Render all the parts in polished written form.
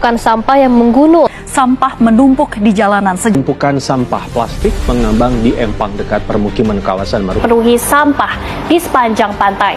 Bukan sampah yang menggunung. Sampah menumpuk di jalanan. Tumpukan sampah plastik mengambang di empang dekat permukiman kawasan Marunda. Penuhi sampah di sepanjang pantai.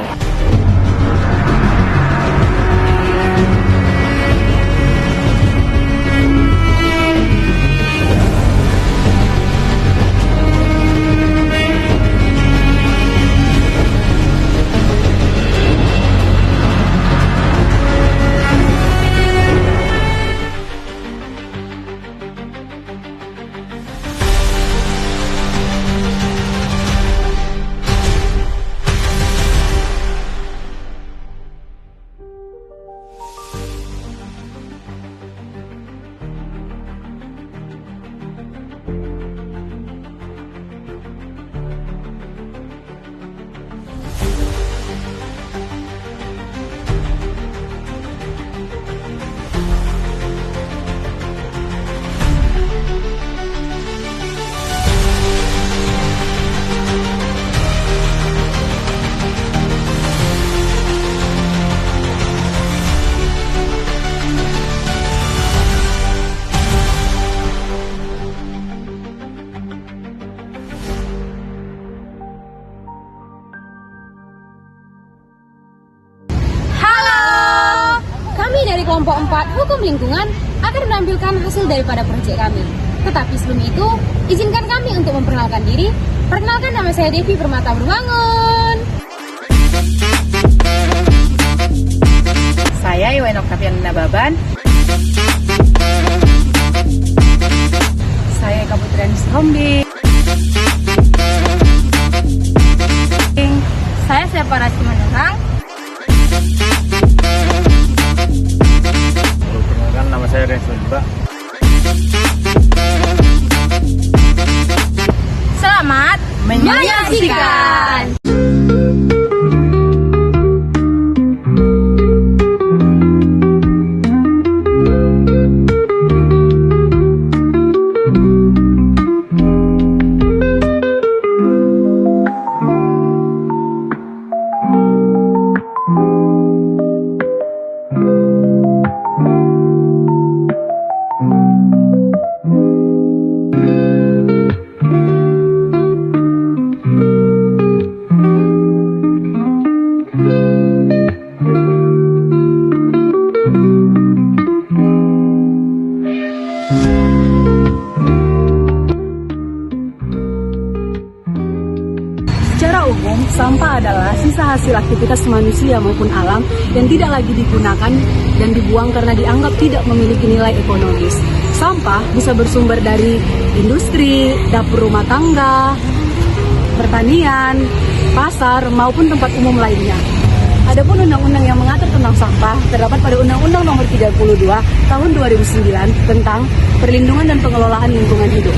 Dari kelompok 4 Hukum Lingkungan akan menampilkan hasil daripada proyek kami. Tetapi sebelum itu, izinkan kami untuk memperkenalkan diri. Perkenalkan, nama saya Devi Permata Berbangun. Saya Iwan Oktavian Nababan. Saya Kaputrian Hombi. Saya Separasi Menerang. Nama saya Renzo Mbak. Selamat menyaksikan. Secara umum, sampah adalah sisa hasil aktivitas manusia maupun alam yang tidak lagi digunakan dan dibuang karena dianggap tidak memiliki nilai ekonomis. Sampah bisa bersumber dari industri, dapur rumah tangga, pertanian, pasar, maupun tempat umum lainnya. Adapun undang-undang yang mengatur tentang sampah terdapat pada Undang-Undang Nomor 32 Tahun 2009 tentang Perlindungan dan Pengelolaan Lingkungan Hidup.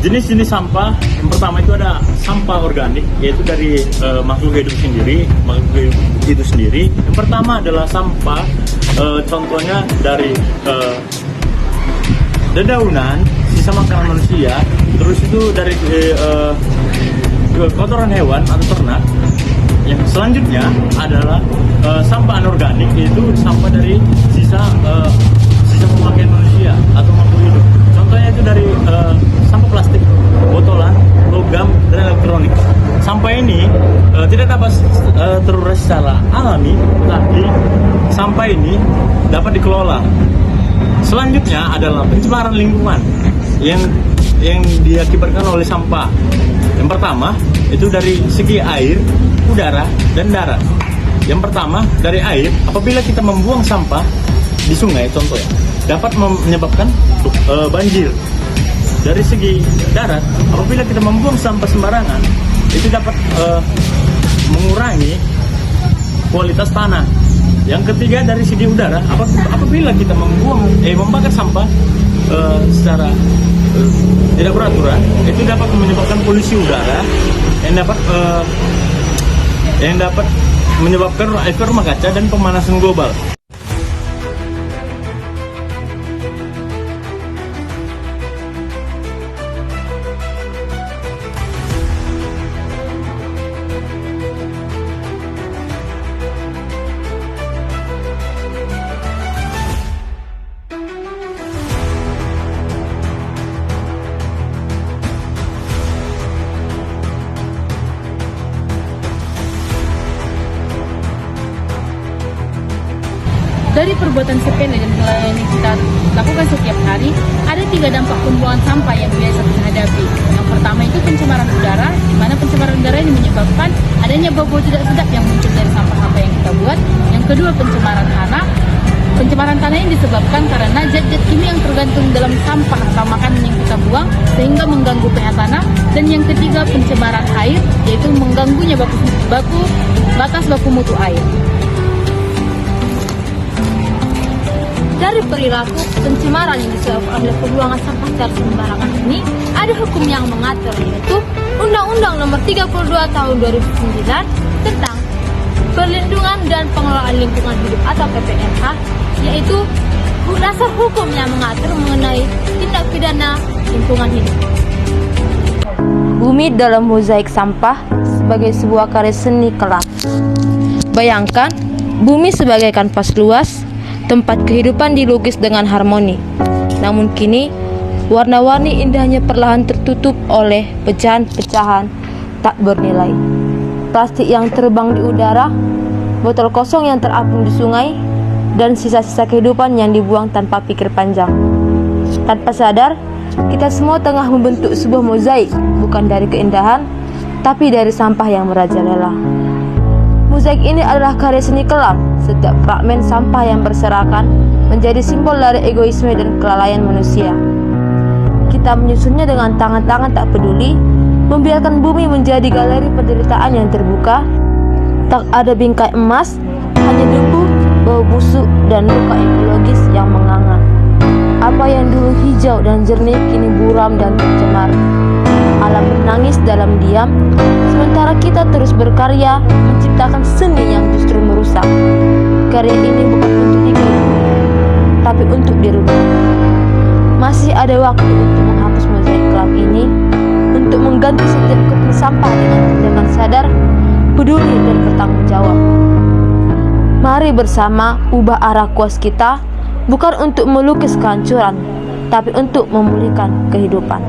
Jenis-jenis sampah yang pertama itu ada sampah organik, yaitu dari makhluk hidup sendiri. Yang pertama adalah sampah, contohnya dari dedaunan, sisa makanan manusia, terus itu dari kotoran hewan atau ternak. Yang selanjutnya adalah sampah anorganik, yaitu sampah dari sisa pemakaian manusia atau makhluk hidup. Contohnya itu dari sampah plastik, botolan, logam, dan elektronik. Sampah ini tidak dapat terurai secara alami, tapi sampah ini dapat dikelola. Selanjutnya adalah pencemaran lingkungan yang diakibatkan oleh sampah. Yang pertama itu dari segi air, udara, dan darat. Yang pertama dari air, apabila kita membuang sampah di sungai contohnya, dapat menyebabkan banjir. Dari segi darat, apabila kita membuang sampah sembarangan, itu dapat mengurangi kualitas tanah. Yang ketiga dari segi udara, apabila kita membakar sampah secara tidak beraturan, itu dapat menyebabkan polusi udara yang dapat menyebabkan efek rumah kaca dan pemanasan global. Dari perbuatan sepele dan kelalaian yang kita lakukan setiap hari, ada 3 dampak pembuangan sampah yang biasa kita hadapi. Yang pertama itu pencemaran udara, di mana pencemaran udara ini menyebabkan adanya bau-bau tidak sedap yang muncul dari sampah-sampah yang kita buat. Yang kedua, pencemaran tanah. Pencemaran tanah ini disebabkan karena zat-zat kimia yang tergantung dalam sampah atau makanan yang kita buang sehingga mengganggu pH tanah. Dan yang ketiga, pencemaran air, yaitu mengganggunya batas baku mutu air. Dari perilaku pencemaran yang disebabkan oleh pembuangan sampah secara sembarangan ini, ada hukum yang mengatur, yaitu Undang-Undang Nomor 32 Tahun 2009 tentang Perlindungan dan Pengelolaan Lingkungan Hidup atau PPLH, yaitu dasar hukum yang mengatur mengenai tindak pidana lingkungan hidup. Bumi dalam mozaik sampah sebagai sebuah karya seni kelam. Bayangkan, bumi sebagai kanvas luas, tempat kehidupan dilukis dengan harmoni. Namun kini, warna-warni indahnya perlahan tertutup oleh pecahan-pecahan tak bernilai. Plastik yang terbang di udara, botol kosong yang terapung di sungai, dan sisa-sisa kehidupan yang dibuang tanpa pikir panjang. Tanpa sadar, kita semua tengah membentuk sebuah mozaik, bukan dari keindahan, tapi dari sampah yang merajalela. Mozaik ini adalah karya seni kelam. Setiap fragmen sampah yang berserakan menjadi simbol dari egoisme dan kelalaian manusia. Kita menyusunnya dengan tangan-tangan tak peduli, membiarkan bumi menjadi galeri penderitaan yang terbuka. Tak ada bingkai emas, hanya debu, bau busuk, dan luka ekologis yang menganga. Apa yang dulu hijau dan jernih kini buram dan tercemar. Alam menangis dalam diam, sementara kita terus berkarya menciptakan seni yang justru merusak. Karya ini bukan untuk digaungkan, tapi untuk dirunut. Masih ada waktu untuk menghapus mozaik kelam ini, untuk mengganti setiap keping sampah dengan tindakan sadar, peduli, dan bertanggung jawab. Mari bersama ubah arah kuas kita, bukan untuk melukis kehancuran, tapi untuk memulihkan kehidupan.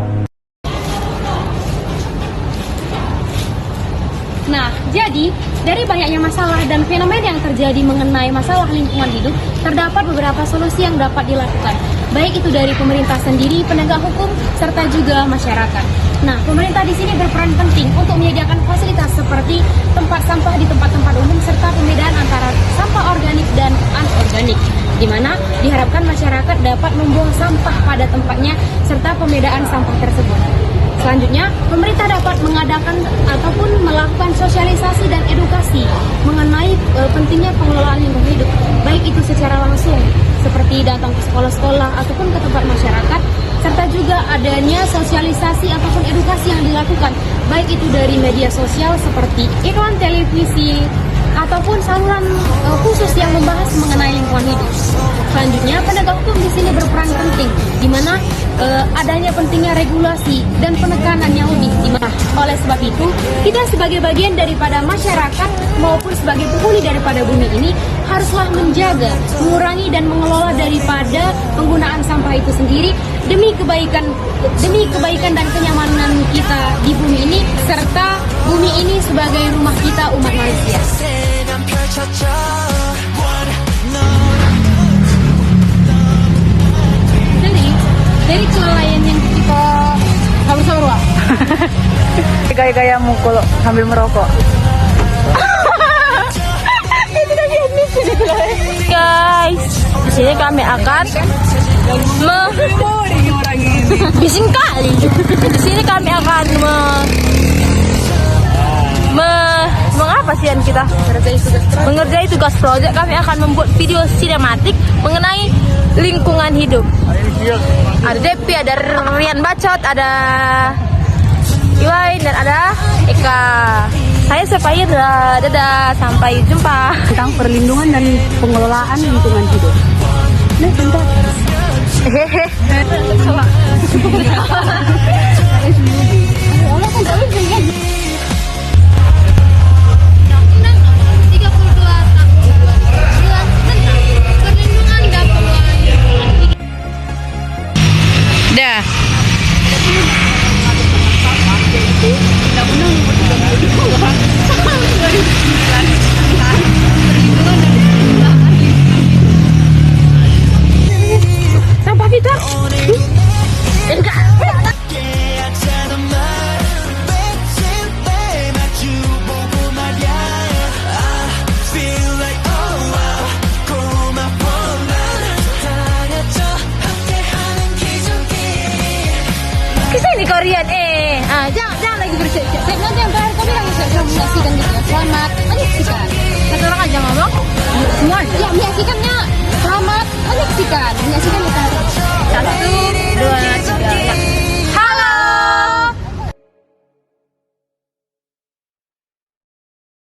Nah, jadi dari banyaknya masalah dan fenomena yang terjadi mengenai masalah lingkungan hidup, terdapat beberapa solusi yang dapat dilakukan, baik itu dari pemerintah sendiri, penegak hukum, serta juga masyarakat. Nah, pemerintah di sini berperan penting untuk menyediakan fasilitas seperti tempat sampah di tempat-tempat umum serta pembedaan antara sampah organik dan anorganik, di mana diharapkan masyarakat dapat membuang sampah pada tempatnya serta pembedaan sampah tersebut. Selanjutnya, pemerintah dapat mengadakan ataupun melakukan sosialisasi dan edukasi mengenai pentingnya pengelolaan lingkungan hidup, baik itu secara langsung, seperti datang ke sekolah-sekolah ataupun ke tempat masyarakat, serta juga adanya sosialisasi ataupun edukasi yang dilakukan, baik itu dari media sosial seperti iklan televisi, ataupun saluran khusus yang membahas mengenai lingkungan hidup. Selanjutnya, penegak hukum di sini berperan penting, di mana adanya pentingnya regulasi dan penekanan yang lebih. Oleh sebab itu, kita sebagai bagian daripada masyarakat maupun sebagai penghuni daripada bumi ini haruslah menjaga, mengurangi dan mengelola daripada penggunaan sampah itu sendiri demi kebaikan dan kenyamanan kita di bumi ini, serta bumi ini sebagai rumah kita umat manusia. Dari kelalaian yang kita sabar-sabar, Wak. Gaya-gaya mukul sambil merokok. Guys, di sini kami akan bising kali. Di sini kami akan mengapa sih kita? Mengerjai tugas proyek, kami akan membuat video sinematik mengenai lingkungan hidup. Ada Depi, ada Rian Bacot, ada Iwai, dan ada Eka. Saya Sepaira, dadah, sampai jumpa. Tentang perlindungan dan pengelolaan lingkungan hidup. Nah, bentar. Hehehe. Undang-Undang Nomor 32 Tahun 2009 tentang perlindungan dan pengelolaan lingkungan hidup. Dah. Sampah kita. Enggak. Kisah ini Korean jangan lagi bersiap-siap. Nanti yang terakhir kami lagi menyaksikan gitu. Selamat menyaksikan. Satu orang aja ngomong. Semua. Ya menyaksikannya. Selamat